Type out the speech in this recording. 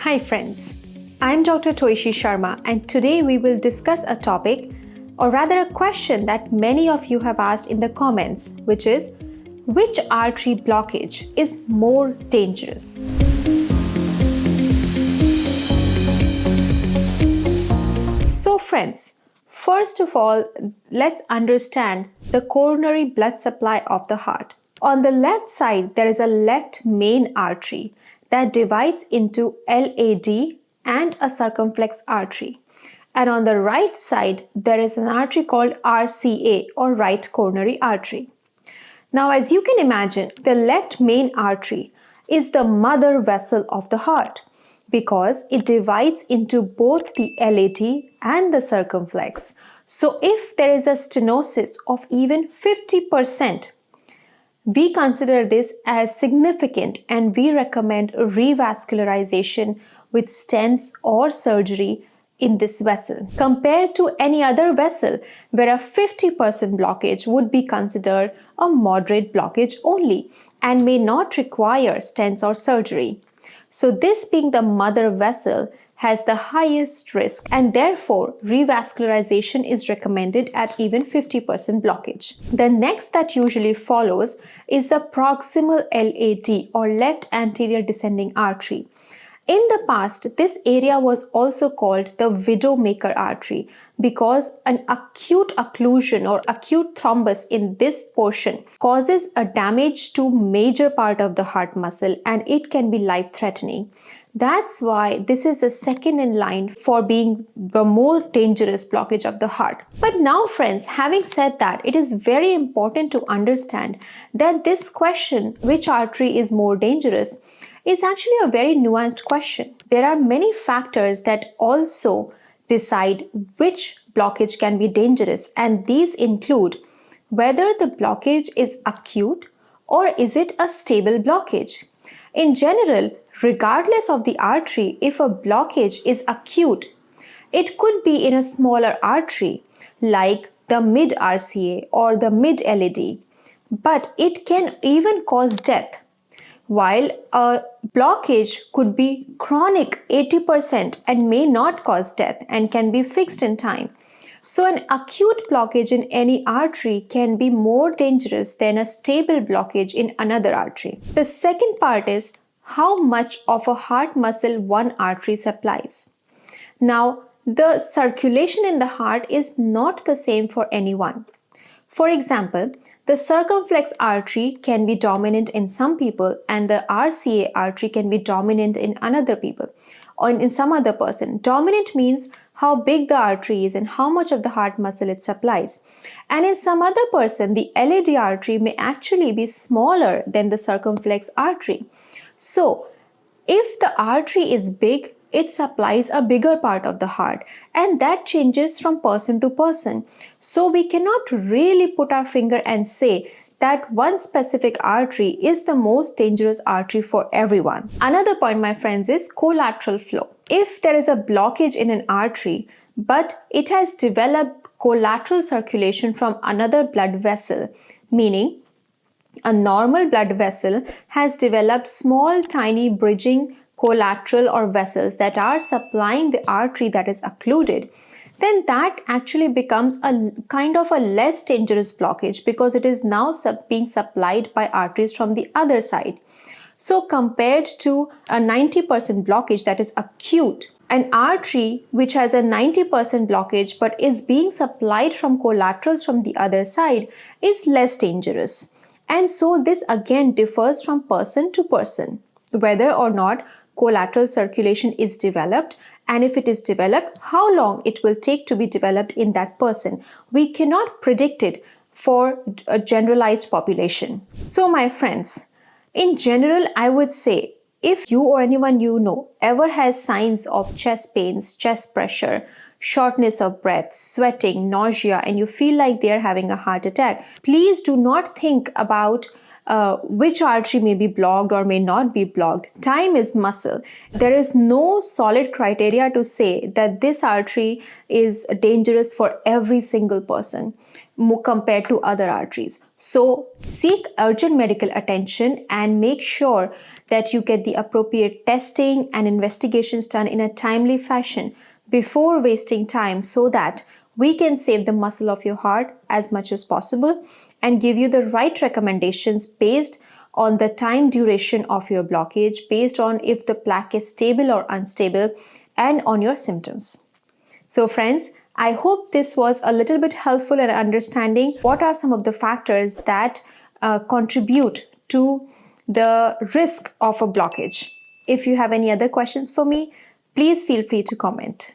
Hi friends, I'm Dr. Toishi Sharma and today we will discuss a topic or rather a question that many of you have asked in the comments, which is which artery blockage is more dangerous? So friends, first of all, let's understand the coronary blood supply of the heart. On the left side, there is a left main artery that divides into LAD and a circumflex artery. And on the right side, there is an artery called RCA or right coronary artery. Now, as you can imagine, the left main artery is the mother vessel of the heart because it divides into both the LAD and the circumflex. So if there is a stenosis of even 50%, we consider this as significant and we recommend revascularization with stents or surgery in this vessel, compared to any other vessel where a 50% blockage would be considered a moderate blockage only and may not require stents or surgery. So this being the mother vessel has the highest risk and therefore revascularization is recommended at even 50% blockage. The next that usually follows is the proximal LAD or left anterior descending artery. In the past, this area was also called the widowmaker artery because an acute occlusion or acute thrombus in this portion causes a damage to major part of the heart muscle and it can be life-threatening. That's why this is the second in line for being the more dangerous blockage of the heart. But now friends, having said that, it is very important to understand that this question, which artery is more dangerous, is actually a very nuanced question. There are many factors that also decide which blockage can be dangerous, and these include whether the blockage is acute or is it a stable blockage. In general, regardless of the artery, if a blockage is acute, it could be in a smaller artery like the mid RCA or the mid LAD, but it can even cause death. While a blockage could be chronic 80% and may not cause death and can be fixed in time. So an acute blockage in any artery can be more dangerous than a stable blockage in another artery. The second part is how much of a heart muscle one artery supplies. Now, the circulation in the heart is not the same for anyone. For example, the circumflex artery can be dominant in some people and the RCA artery can be dominant in another people or in some other person. Dominant means how big the artery is and how much of the heart muscle it supplies. And in some other person, the LAD artery may actually be smaller than the circumflex artery. So, if the artery is big, it supplies a bigger part of the heart and that changes from person to person. So we cannot really put our finger and say that one specific artery is the most dangerous artery for everyone. Another point, my friends, is collateral flow. If there is a blockage in an artery, but it has developed collateral circulation from another blood vessel, meaning a normal blood vessel has developed small tiny bridging collateral or vessels that are supplying the artery that is occluded, then that actually becomes a kind of a less dangerous blockage because it is now being supplied by arteries from the other side. So compared to a 90% blockage that is acute, an artery which has a 90% blockage but is being supplied from collaterals from the other side is less dangerous. And so this again differs from person to person, whether or not collateral circulation is developed, and if it is developed, how long it will take to be developed in that person. We cannot predict it for a generalized population. So my friends, in general, I would say if you or anyone you know ever has signs of chest pains, chest pressure, shortness of breath, sweating, nausea, and you feel like they are having a heart attack, please do not think about which artery may be blocked or may not be blocked. Time is muscle. There is no solid criteria to say that this artery is dangerous for every single person compared to other arteries. So seek urgent medical attention and make sure that you get the appropriate testing and investigations done in a timely fashion before wasting time, so that we can save the muscle of your heart as much as possible and give you the right recommendations based on the time duration of your blockage, based on if the plaque is stable or unstable, and on your symptoms. So friends, I hope this was a little bit helpful in understanding what are some of the factors that contribute to the risk of a blockage. If you have any other questions for me, please feel free to comment.